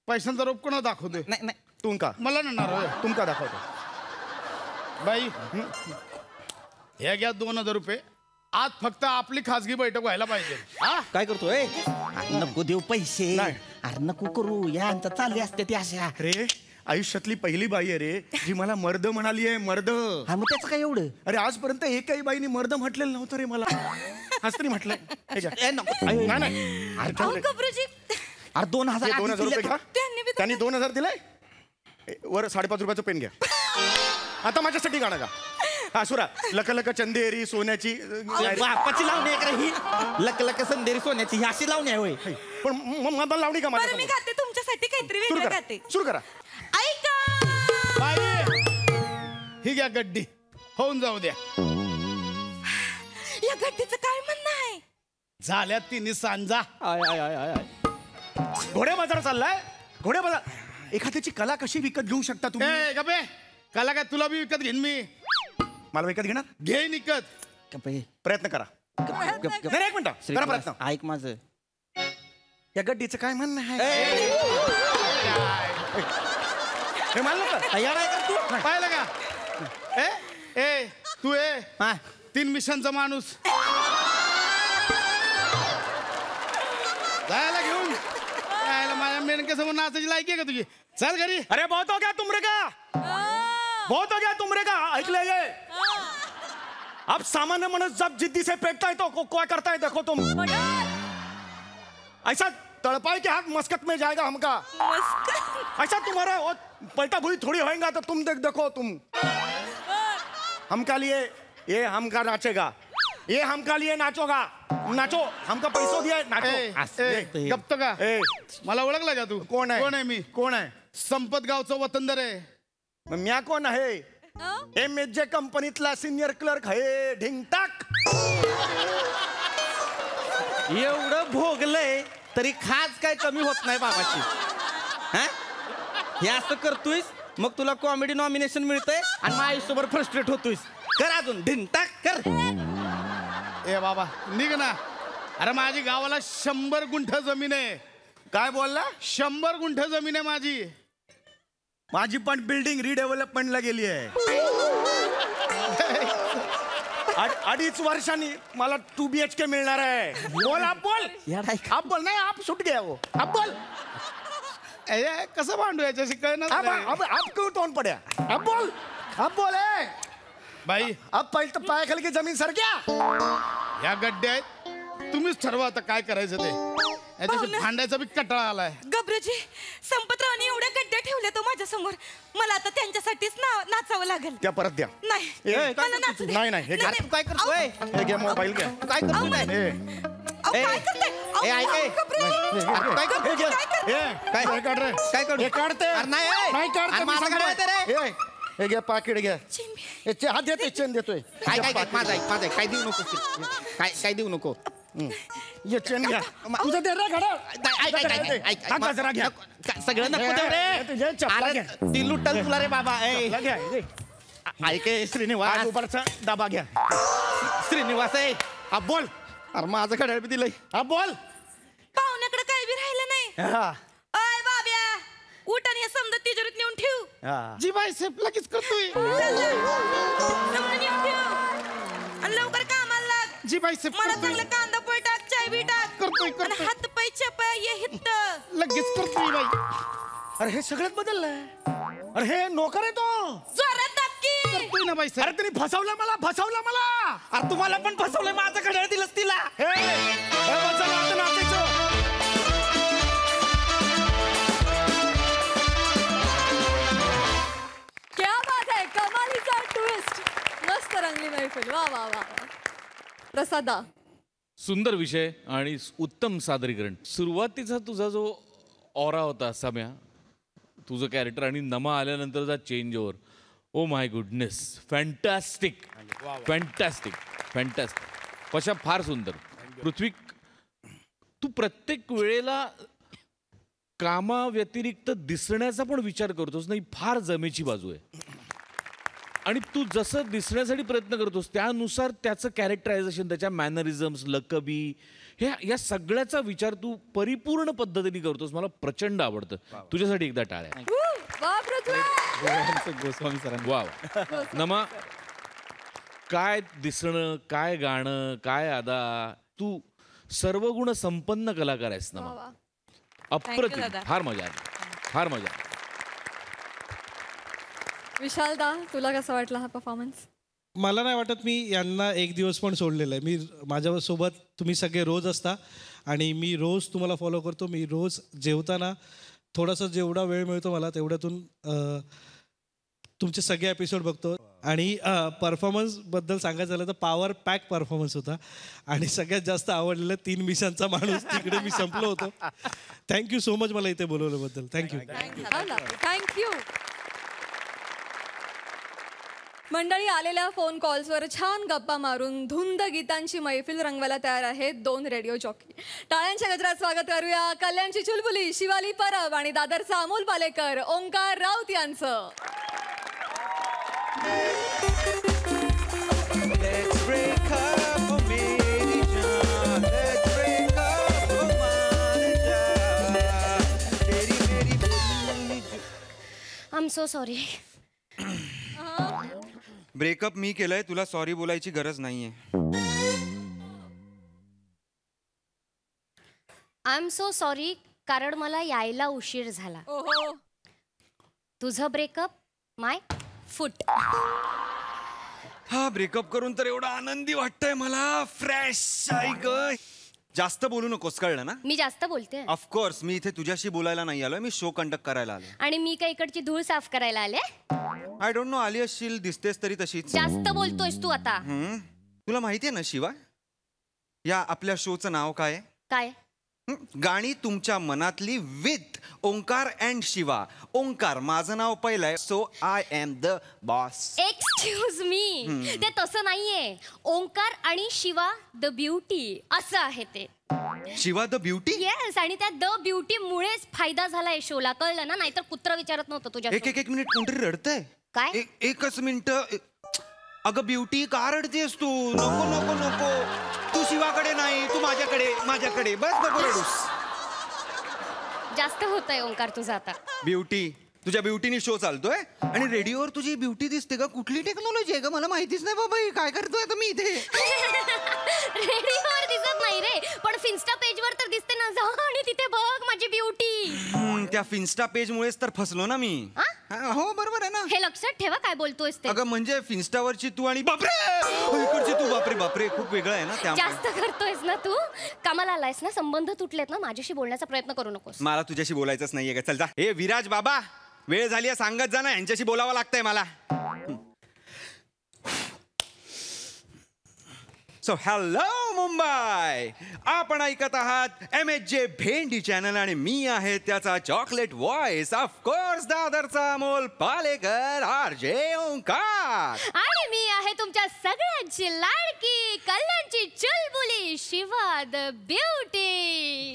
पैशांचा रोप कोणा दाखवते. नाही तुमका मला नणार तुमका दाखवतो. बाई हे घ्या 2,000 रुपये. आज फक्त आपली खासगी बैठक व्हायला पाहिजे. काय करतोय. नको देऊ पैसे. अरे नको करू. यांचा चालले असते ते अशा. अरे आयुष्यातली पहिली बाई आहे रे जी मला मर्द म्हणाली आहे. मर्द. मग त्याचं काय एवढं. अरे आजपर्यंत एकही बाईनी मर्द म्हटलेलं नव्हतं रे मला. आज तरी म्हटलंय. अरे 2,000 रुपये घ्या. त्यांनी 2,000 दिले. वर 5.5 रुपयाचं पेन घ्या. आता माझ्यासाठी गाणं गा. हा सुरा. लक लक चंदेरी सोन्याची बापाची लावणी आहे ही. लक लक संदेरी सोन्याची ही अशी लावणी आहे होय. पण मला लावणी का बरं मी गाते तुमच्यासाठी काहीतरी वेगळं गाते. सुरू करा. ऐका ही घ्या गड्डी होऊन जाऊ द्या. या गड्डीचं काय म्हणणं आहे. झाल्या तिन्ही सांजा. घोडे बाजार चाललाय. घोड्या बघा एखाद्याची कला कशी विकत घेऊ शकता तुम्ही? ए गबे, कला काय तुला बी विकत घेईन मी. मला विकत घेणार? घेईन विकत. प्रयत्न करा. नाही, एक मिनिट करा प्रयत्न. ऐक माझं. या गड्डीचं काय म्हणणं आहे? हे मानलं का? तयार आहे का तू? पाहिलं का? ए तू 3 मिशनचा माणूस जायला घेऊन माझ्या मेनकेसमोर नाचायची लायकी आहे का तुझी? चल घरी. अरे बहुत हो गया तुमरे का, बहुत हो गया तुमरे का. ऐकले ये अब सामान्य मनुष्य जब जिद्दी से फेंकता है तो क्या करता है देखो तुम. ऐसा तड़पाई के हाथ मस्कत में जाएगा हमका. ऐसा तुम्हारा पलटा भूई थोड़ी होएगा तो तुम देखो तुम. हमका लिए ये हमका नाचेगा, ये हमका लिए नाचोगा. नाचो, हमका पैसो दिया नाचो. गप्प का? मला ओळखला का तू? कोण आहे? कोण आहे मी? कोण आहे? संपत गावचा वतनदार आहे. म्या कोण आहे? MSJ कंपनीतला सिनियर क्लर्क आहे ढिंगटाक. एवढं भोगलंय तरी खास काय कमी होत नाही बाबाची. हे असं करतोयस मग तुला कॉमेडी नॉमिनेशन मिळतंय आणि माझ्या आयुष्यभर फ्रस्ट्रेट होतोयस. कर अजून ढिंगटाक कर. ए बाबा निघ ना. अरे माझी गावाला 100 गुंठ जमीन आहे. काय बोलला? 100 गुंठ जमीन आहे माझी. माझी पण बिल्डिंग रिडेव्हलपमेंटला गेली आहे. 2.5 वर्षांनी मला 2 BHK मिळणार आहे. बोल आप बोल. आप बोल. नाही आप सुट गया वो. आप बोल. कसं भांडू याच्याशी कळणार आप क्यों तोंड पड्या? आप बोल. आप बोल. बाई अब पहिले तर पायाखाली की जमीन सरक्या. या गड्ड्या आहेत, तुम्हीच ठरवा आता काय करायचं ते. याच्याशी भांडायचा बी कटाळा आलाय. गबरूजी, संपतरावनी एवढ्या गड्ड्या ठेवल्या तो माझ्या समोर. मला आता त्यांच्यासाठीच नाचावं लागेल. त्या परत द्या. नाही मला नाचू दे. नाही हे घ्या. तू काय करतोय? हे घ्या मोबाईल घ्या. काय करतोय? काय करताय? काय काढ रे? काय करू? हे काढते. नाही काढते. माझा घड्याळ रे. हे घ्या पाकिट घ्या. हात देतोय चेन देतोय. काय माझा काय देऊ नको. काय देऊ नको. ये चेन घ्या. तुझं दे रे घड्याळ. ऐक जरा घ्या. सगळं नको देऊ रे. ती लुटल तुला रे बाबा. ऐक श्रीनिवास दुपारचा डबा घ्या. श्रीनिवास आहे. अब बोल. अरे माझं घड्याळ बी दिलंय. अब बोल. पाहुण्याकडे काही बी राहिलं नाही. अय बाब्या, उठ आणि हे समजा तिजोरीत नेऊन ठेव. जी बाई सेफ लगेच करतोय. समजा नेऊन ठेव आणि लवकर कामाला लाग. जी बाई सेफ मला चांगलं कांदा पोळ टाक, चाय बी टाक. करतोय. हात पाय चपाय ये हित. लगेच करतोय बाई. अरे हे सगळ्यात बदललंय. अरे हे नोकर आहे तो. जोरात दाबकी. करतोय ना बाई. अरे त्यांनी फसवलं मला. अरे तुम्हाला पण फसवलंय. माझं घड्याळ दिलंस तिला. क्या बात आहे. कमालीचा ट्विस्ट. मस्त रंगली मैफिल. वा वा वा. प्रसादा, सुंदर विषय आणि उत्तम सादरीकरण. सुरुवातीचा तुझा जो ऑरा होता सम्या, तुझं कॅरेक्टर आणि नमा आल्यानंतरचा changeover. Oh my goodness, fantastic fantastic fantastic. Pasha फार सुंदर. पृथ्वी, तू प्रत्येक वेळेला कामाव्यतिरिक्त दिसण्याचा पण विचार करतोस ना, ही फार जमेची बाजू आहे. आणि तू जसं दिसण्यासाठी प्रयत्न करतोस त्यानुसार त्याचं कॅरेक्टरायझेशन, त्याच्या मॅनरिझम्स, लकबी, या सगळ्याचा विचार तू परिपूर्ण पद्धतीने करतोस. मला प्रचंड आवडतं. तुझ्यासाठी एकदा टाळ्या. गोस्वामी सरांनी. वा. नमा, काय दिसणं, काय गाणं, काय अदा. तू सर्वगुण संपन्न कलाकार आहेस नमा. अप्रतिम. फार मजा आली. फार मजा. विशालदा, तुला कसा वाटला हा परफॉर्मन्स? मला नाही वाटत मी यांना एक दिवस पण सोडलेला आहे. मी माझ्यासोबत तुम्ही सगळे रोज असता आणि मी रोज तुम्हाला फॉलो करतो. मी रोज जेवताना थोडासा जेवढा वेळ मिळतो मला तेवढ्यातून तुमचे सगळे एपिसोड बघतो. आणि परफॉर्मन्सबद्दल सांगायचं झालं तर पॉवर पॅक परफॉर्मन्स होता. आणि सगळ्यात जास्त आवडलेलं 3 मिशांचा माणूस. तिकडे मी संपलो होतो. थँक्यू सो मच मला इथे बोलवल्याबद्दल. थँक्यू. मंडळी आलेल्या फोन कॉल्सवर छान गप्पा मारून धुंद गीतांची मैफिल रंगवायला तयार आहेत 2 रेडिओ जॉकी. टाळ्यांच्या गजरात स्वागत करूया कल्याणची चुलबुली शिवाली परब आणि दादरचा अमोल पालेकर ओंकार राऊत यांचं. I am so sorry. Breakup मी केलंय, तुला सॉरी बोलायची गरज नाहीये. आय एम सो सॉरी कारण मला यायला उशीर झाला. तुझं ब्रेकअप माय फुट. हा ब्रेकअप करून तर एवढा आनंदी वाटतंय मला. फ्रेश आई ग. जास्त बोलू नकोस, कळलं ना. मी जास्त बोलते. ऑफकोर्स मी इथे तुझ्याशी बोलायला नाही आलोय, मी शो कंडक्ट करायला आलोय. आणि मी काय इकडची धूळ साफ करायला आले. आय डोंट नो, आली असशील, दिसतेस तरी तशीच. जास्त बोलतोयस तू आता. तुला माहितीये ना शिवा, या आपल्या शोचं नाव काय आहे? काय? गाणी तुमच्या मनातली विथ ओंकार अँड शिवा. ओंकार माझं नाव पहिलंय, so I am the boss. Excuse me, ते तसं नाहीये. ओंकार आणि शिवा द ब्युटी असं आहे ते. Shiva the beauty? येस. आणि त्या द ब्युटी मुळेच फायदा झालाय शोला, कळलं ना. नाहीतर कुत्र विचारत नव्हतं तुझ्या. एक मिनिट, कोणतरी रडतंय. काय? एकच मिनिट. अगं ब्युटी, का रडतेस तू? नको नको नको, तू शिवाकडे नाही, तू माझ्याकडे. बस नको रडूस. जास्त होतंय ओंकार तुझं आता. ब्युटी, तुझ्या ब्युटीनी शो चालतोय आणि रेडिओवर तुझी ब्युटी दिसते का? कुठली टेक्नॉलॉजी आहे का? मला माहितीच नाही बाबा. काय करतोय आता मी इथे? रेडिओवर दिसत नाही रे, पण फिन्स्टा पेजवर तर दिसते ना. जा आणि तिथे बघ माझी ब्युटी. त्या फिन्स्टा पेज मुळेच तर फसलो ना मी. हो बरोबर आहे ना. हे लक्षात ठेवा काय बोलतोयस ते. अगं म्हणजे फिन्स्टावरची तू आणि बापरे इकडची तू, बापरे बापरे, खूप वेगळं आहे ना. त्या जास्त करतोयस ना तू. कामाला आलायस ना, संबंध तुटलेत ना, माझ्याशी बोलण्याचा प्रयत्न करू नकोस. मला तुझ्याशी बोलायचंच नाहीये का? चल जा. हे विराज बाबा, वेळ झाली आहे, सांगत जा ना, यांच्याशी बोलावं लागतंय मला. सो हॅलो मुंबई, आपण ऐकत आहात MHJ भेंडी चॅनल आणि मी आहे त्याचा चॉकलेट व्हॉइस, ऑफकोर्स दादरचा अमोल पालेकर RJ ओंकार. आणि मी आहे तुमच्या सगळ्यांची लाडकी कल्याणची चुलबुली शिवा द ब्युटी.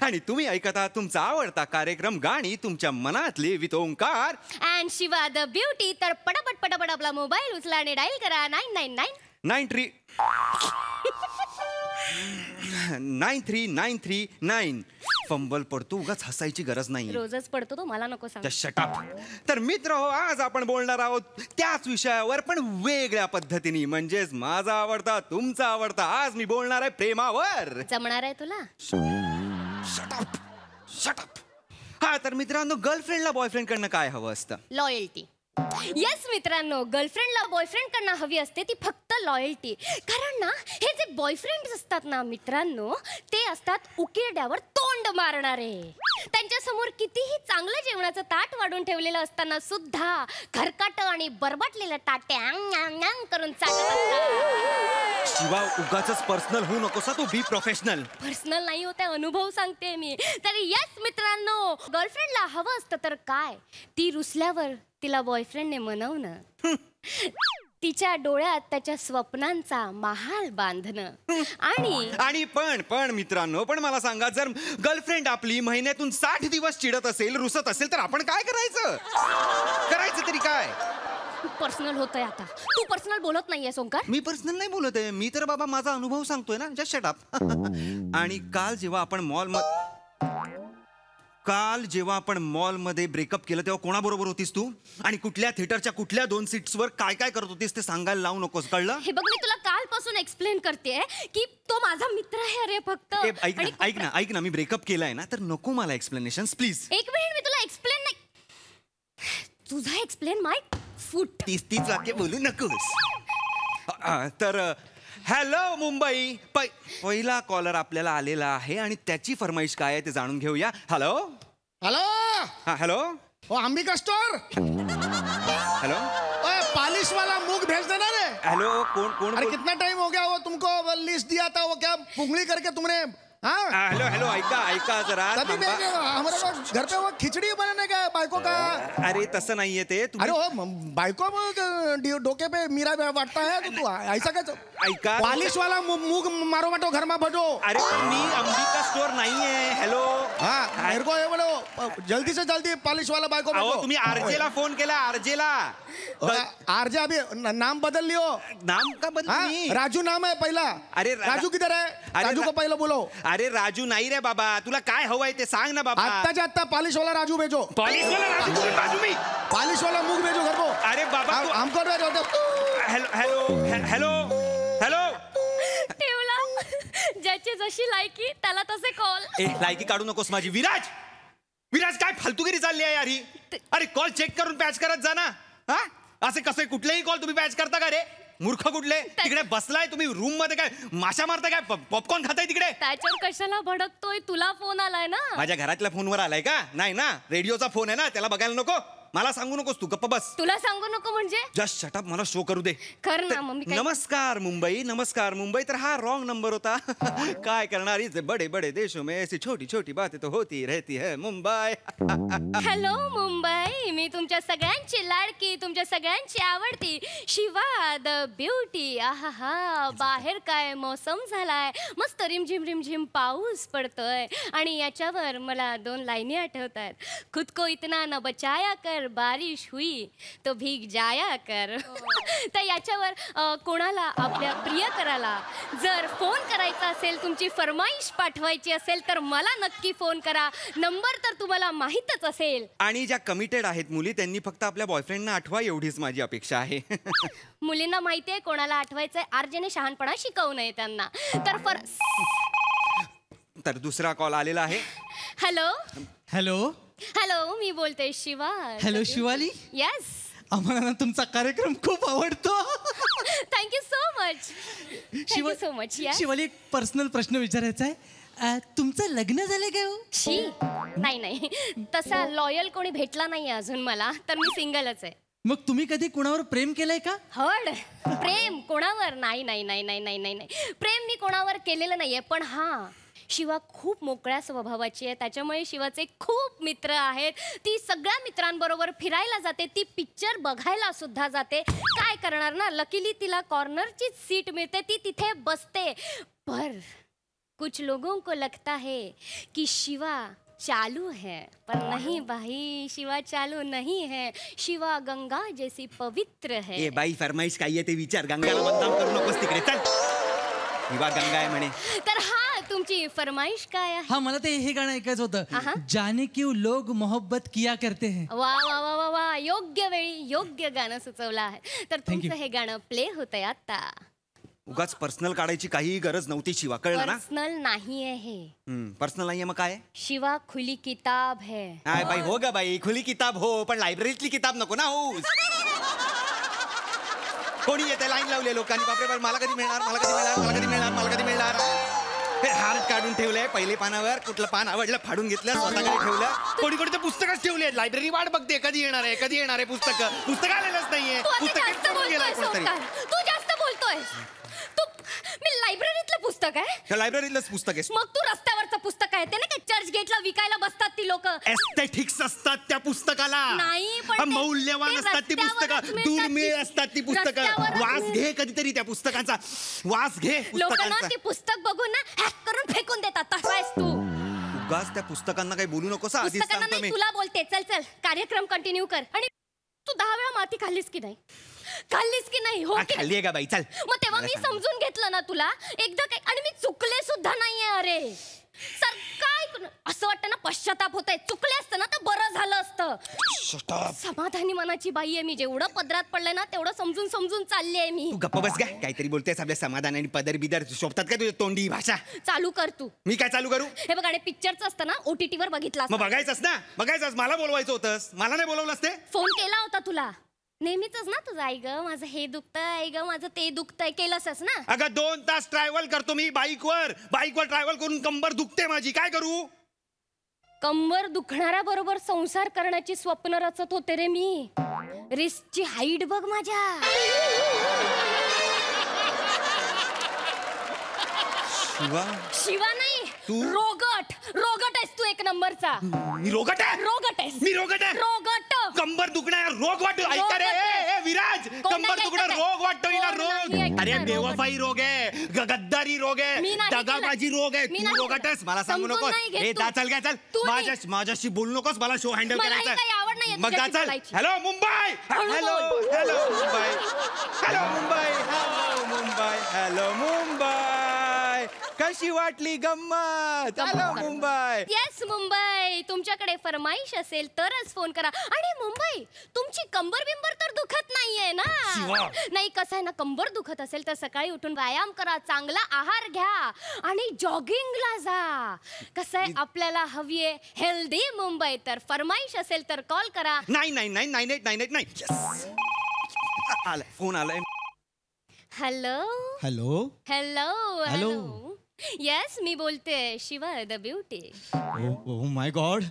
आणि तुम्ही ऐकत आहात तुमचा आवडता कार्यक्रम गाणी तुमच्या मनातली with Omkar and Shiva the beauty. तर पटापट आपला मोबाईल उचला आणि डायल करा 93939. फंबल पडतो, उगाच हसायची गरज नाही. रोजच पडतो तो, मला नको सांग. Shut up. तर मित्र हो, आज आपण बोलणार आहोत त्याच विषयावर पण वेगळ्या पद्धतीने, म्हणजेच माझा आवडता तुमचा आवडता. आज मी बोलणार आहे प्रेमावर. जमणार आहे तुला? Shut up. हा तर मित्रांनो, गर्लफ्रेंडला बॉयफ्रेंड कडनं काय हवं असतं? लॉयल्टी. येस मित्रांनो, गर्लफ्रेंडला बॉयफ्रेंड कडनं हवी असते ती फक्त लॉयल्टी. कारण ना, हे जे बॉयफ्रेंड असतात ना मित्रांनो, ते असतात उकिरड्यावर तोंड मारणारे. त्यांच्या समोर कितीही चांगलं जेवणाचं ताट वाढून ठेवलेलं असताना सुद्धा खरकाट आणि बरबाटलेलं ताटे करून चाटत असतात. शिवा, उगाचच पर्सनल होऊ नकोस तू. Be professional. पर्सनल नाही होते, अनुभव सांगते मी. तर येस मित्रांनो, गर्लफ्रेंडला हवं असतं तर काय? ती रुसल्यावर तिला बॉयफ्रेंडने मनवणं, तिच्या डोळ्यात त्याच्या स्वप्नांचा महाल बांधणं. आणि पण मित्रांनो, पण मला सांगा, जर गर्लफ्रेंड आपली महिन्यातून 60 दिवस चिडत असेल, रुसत असेल, तर आपण काय करायचं? करायचं तरी काय? पर्सनल होतंय आता. तू पर्सनल बोलत नाहीये ओंकार. मी पर्सनल नाही बोलत आहे, मी तर बाबा माझा अनुभव सांगतोय ना. Just shut up. आणि काल जेव्हा आपण मॉलमध्ये ब्रेकअप केलं तेव्हा कोणाबरोबर होतीस तू? आणि कुठल्या थिएटरच्या कुठल्या 2 सीट्सवर काय काय करत होतीस ते सांगायला लावू नकोस, कळलं? हे बघ, मी तुला कालपासून एक्सप्लेन करते की तो माझा मित्र आहे. अरे फक्त ऐक ना, मी ब्रेकअप केलाय ना, तर नको मला एक्सप्लेनेशन प्लीज. एक मिनिट, मी तुला एक्सप्लेन नाही. तुझा एक्सप्लेन माय फूट. 30 वाक्य बोलू नकोस. तर हॅलो मुंबई, पहिला कॉलर आपल्याला आलेला आहे आणि त्याची फरमाईश काय आहे ते जाणून घेऊया. हॅलो. हा hello. Ambika store. Hello, polish वाला मूग भेज देना रे. हेलो, कौन? अरे कितना टाइम हो गया वो तुमको लिस्ट दिया था, वो क्या पुंगली करके तुमने हेलो हेलो ऐका जरा तभी थांबा. हमारे घर पे वो खिचड़ी बनाने का बायको का. अरे तसं नाहीये ते अरे हो बायको डोके पे मीरा वाटता है तो तू ऐसा काय ऐका पॉलिश वाला मूग मारो माटो घर में भजो. अरे मी अंबिका स्टोर नाहीये. हेलो हाँ मेरे को ये बोलो जल्दी से जल्दी पॉलिश वाला बायको अहो तुम्ही आरजेला फोन केला. आरजेला आरजे अभी नाम बदल लियो. नाम का बदल? राजू नाम है पहला. अरे राजू किधर है? राजू को पहले बोलो. अरे राजू नाही रे बाबा. तुला काय हवंय ते सांग ना बाबा. आत्ताच्या आत्ता पॉलिश वाला राजू भेजो. पॉलिश वाला राजू मी पॉलिश वाला मूग भेजो घर को. अरे बाबा हमको हेलो हेलो हेलो हेलो ठेवला ज्याची जशी लायकी त्याला तसे कॉल. लायकी काढू नकोस माझी. विराज विराज काय फालतूगिरी चालली आहे यार ही. अरे कॉल चेक करून पॅच करत जा ना. हा असे कसे कुठलेही कॉल तुम्ही पॅच करता का रे? मूर्ख कुठले. तिकडे बसलाय तुम्ही रूम मध्ये काय माशा मारताय काय पॉपकॉर्न खाताय तिकडे. त्याच्यावर कशाला भडकतोय? तुला फोन आलाय ना. माझ्या घरातल्या फोनवर आलाय का? नाही ना रेडिओचा फोन आहे ना त्याला बघायला नको. मला सांगू नकोस तू गप्प बस. तुला सांगू नको म्हणजे? जस्ट शटअप मला शो करू दे. कर ना मम्मी. नमस्कार मुंबई. नमस्कार मुंबई. तर हा रॉंग नंबर होता. काय करणार इस बड़े बड़े देशों में ऐसी छोटी छोटी बातें तो होती रहती है मुंबई. हॅलो मुंबई. मी तुमच्या सगळ्यांची लाडकी तुमच्या सगळ्यांची आवडती शिवा द ब्युटी. आहा बाहेर काय मौसम झालाय मस्त रिमझिम रिमझिम पाऊस पडतोय आणि याच्यावर मला 2 लाईनी आठवत आहेत. खुद को इतना न बचाया कर बारिश हुई तो भीग जाया कर. तर याच्यावर कोणाला आपल्या प्रियकराला जर फोन करायचा असेल तुमची फरमाईश पाठवायची असेल तर मला नक्की फोन करा. नंबर तर तुम्हाला माहीतच असेल. आणि ज्या कमिटेड आहेत मुली त्यांनी फक्त आपल्या बॉयफ्रेंडना आठवा एवढीच माझी अपेक्षा आहे. मुलींना माहिती आहे कोणाला आठवायचंय. आरजेने शहाणपणा शिकवू नये त्यांना. तर दुसरा कॉल आलेला आहे. हॅलो हॅलो हॅलो मी बोलते शिवा. हॅलो शिवाली. येस आम्हाला ना तुमचा कार्यक्रम खूप आवडतो. Thank you so much. Thank you so much. Shivali एक पर्सनल प्रश्न विचारायचा आहे. तुमचं लग्न झालं का? शी नाही नाही तसा लॉयल कोणी भेटला नाही अजून मला. तर मी सिंगलच आहे. मग तुम्ही कधी कुणावर प्रेम केलंय का? हड प्रेम कोणावर? नाही नाही नाही नाही नाही नाही नाही प्रेम मी कोणावर केलेलं नाहीये. पण हा शिवा खूप मोकळ्या स्वभावाची आहे. त्याच्यामुळे शिवाचे खूप मित्र आहेत. ती सगळ्या मित्रांबरोबर फिरायला जाते. ती पिक्चर बघायला सुद्धा जाते. काय करणार ना लकीली तिला कॉर्नरची सीट मिळते. ती तिथे बसते. पर कुछ लोगों को लगता है कि शिवा चालू है पर नहीं भाई शिवा चालू नहीं है. शिवा गंगा जैसी पवित्र है. ए बाई फरमाईश काय आहे ते विचार. गंगाला बदनाम करू नकोस तिकडे. चल शिवा गंगा आहे म्हणे. तर हा तुमची फरमाईश काय आहे? हा मला ते हे गाणं ऐकायचं होतं. जाने क्यों लोग मोहब्बत किया करते हैं. वा वा वा वा वा योग्य वेळी योग्य गाणं सुचवलं आहे. तर तुमचं हे गाणं प्ले होतंय आता. उगाच पर्सनल काढायची काही गरज नव्हती शिवा. कळलं ना? पर्सनल नाही आहे. पर्सनल नाहीये मग काय? शिवा खुली किताब है. काय बाई हो ग बाई खुली किताब हो पण लायब्ररीतली किताब नको ना हो. कोणी येते लाईन लावले लोकांनी. बापरे मला कधी मिळणार मला कधी मिळणार मला कधी मिळणार मला कधी मिळणार. हार्ट काढून ठेवलंय पहिले पानावर. कुठलं पान आवडलं फाडून घेतलं स्वतःकडे ठेवलं. कोणी कोणी ते पुस्तकच ठेवले. लायब्ररी वाट बघते कधी येणार आहे कधी येणार आहे. पुस्तक आलेलंच नाहीये. तू जास्त बोलतोय. मी लायब्ररीतलं पुस्तक आहे. लायब्ररीतलंच पुस्तक आहे. मग तू रस्त्यावरचं पुस्तक आहे. ते ना काय चर्च गेटला विकायला बसतात ती लोक. एस्थेटिक्स असतात त्या पुस्तकाला. नाही पण मौल्यवान असतात ती पुस्तकं. दुर्मिळ असतात ती पुस्तकं. वास घे कधीतरी त्या पुस्तकांचा. वास घे लोकांना ती पुस्तक बघून ना हॅक करून फेकून देतात. तसा आहेस तू. उगाच त्या पुस्तकांना काही बोलू नकोस. आधीच सांगतो मी. तुला बोलते. चल चल कार्यक्रम कंटिन्यू कर. आणि तू 10 वेळा माती खाल्लीस की नाही? खाल्लीस की नाही? हो खाल्ली आहे का बाई? चल. मग तेव्हा मी समजून घेतलं ना तुला एकदा काय. आणि मी चुकले सुद्धा नाहीये. अरे सर काय असं वाटतं ना पश्चाताप होत आहे. चुकले असतं ना तर बरं झालं असतं. समाधानी मनाची बाई आहे मी. जेवढं पदरात पडलंय ना तेवढं समजून समजून चालली आहे मी. तू गप्प बस काय काहीतरी बोलतेस. आपल्या समाधान आणि पदर बिदर शोभतात का तुझ्या तोंडी भाषा? चालू कर तू. मी काय चालू करू? हे बघ आणि पिक्चरचं असतं ना OTT वर बघितलं. मग बघायचंच ना. बघायचंच. मला बोलवायचं होतंस. मला नाही बोलवलंस ते. फोन केला होता तुला. नेहमीच ना तुझं आई ग माझं हे दुखतंय आई ग माझं ते दुखतंय केलंसच ना. अगं 2 तास ट्रॅव्हल करतो मी बाईकवर ट्रॅव्हल करून कंबर दुखते माझी. काय करू? कंबर दुखणाऱ्या बरोबर संसार करण्याची स्वप्न रचत होते रे मी. रिस्कची हाईट बघ माझ्या. शिवा नाही रोगट रोगट आहेस तू एक नंबरचा. मी रोगट आहे? रोगट आहेस. मी रोगट आहे? रोगट. कंबर दुखणार रोग वाटतो. ऐका रे विराज, कंबर दुखणार रोग वाटतो हिला रोग. अरे बेवफाई रोग आहे, गद्दारी रोग आहे, दगाबाजी रोग आहे. तू रोगट आहेस मला सांगू नकोस. ए जा चल काय चल, माझ्याशी बोलू नकोस. मला शो हँडल करायचा आहे. मग जा चल. Hello Mumbai, hello hello Mumbai, hello Mumbai, hello Mumbai, hello Mumbai. कशी वाटली गंमत? हॅलो मुंबई. येस मुंबई, तुमच्याकडे फरमाईश असेल तरच फोन करा. आणि मुंबई, तुमची कंबर बिंबर तर दुखत नाहीये ना? नाही, कसं आहे ना, कंबर दुखत असेल तर सकाळी उठून व्यायाम करा, चांगला आहार घ्या आणि जॉगिंगला जा. कसं आहे, आपल्याला हवी आहे हेल्दी मुंबई. तर फरमाईश असेल तर कॉल करा. नाही नाही नाही नाही नाही नाही नाही. आलाय, फोन आलाय. Hello hello hello hello. Yes, मी बोलते Shiva the beauty. Oh my God,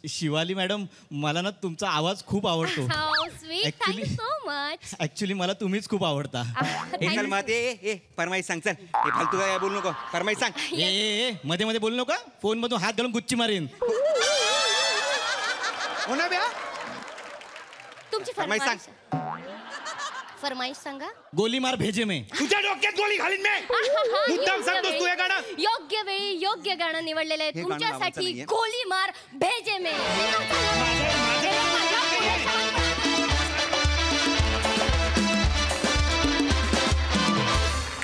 Shivali madam, मला ना तुमचा आवाज खूप आवडतो. How sweet, thank you so much. Actually मला तुम्हीच खूप आवडता. ए चल मग ए फरमाईश सांग. चल हे फालतू काय बोलू नको. फरमाईश सांग. ए मध्ये मध्ये बोलू नका. फोन मधून हात घालून गुच्ची मारीन. हो ना ब्या. तुमची फरमाईश सांग. फरमाईश सांगा. गोली मार भेजे में. तुझ्या डोक्यात गोली घालीन मी. मुद्दाम सांगतोस तू हे गाणं. योग्य वेळी योग्य गाणं निवडलेलं आहे तुमच्यासाठी. गोली मार भेजे में.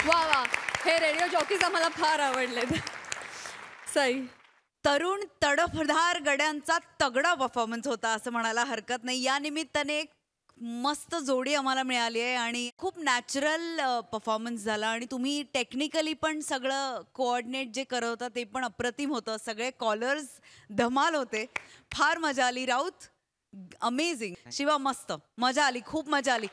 वा वा, हे रेडिओ जॉकीज आम्हाला फार आवडलेत. सई, तरुण तडफदार गड्यांचा तगडा परफॉर्मन्स होता असं म्हणायला हरकत नाही. या निमित्ताने एक मस्त जोडी आम्हाला मिळाली आहे आणि खूप नॅचरल परफॉर्मन्स झाला. आणि तुम्ही टेक्निकली पण सगळं कोऑर्डिनेट जे करत होता ते पण अप्रतिम होतं. सगळे कॉलर्स धमाल होते. फार मजा आली. राऊत अमेझिंग. शिवा मस्त, मजा आली, खूप मजा आली.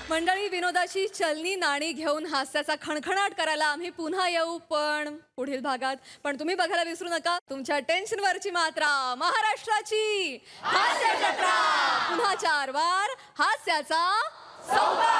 मंडळी, विनोदाची चलनी नाणी घेऊन हास्याचा खणखणाट करायला आम्ही पुन्हा येऊ, पण पुढील भागात. पण तुम्ही बघायला विसरू नका तुमच्या टेन्शनवरची मात्रा, महाराष्ट्राची हास्य जत्रा. पुन्हा 4 वार हास्याचा सौदा.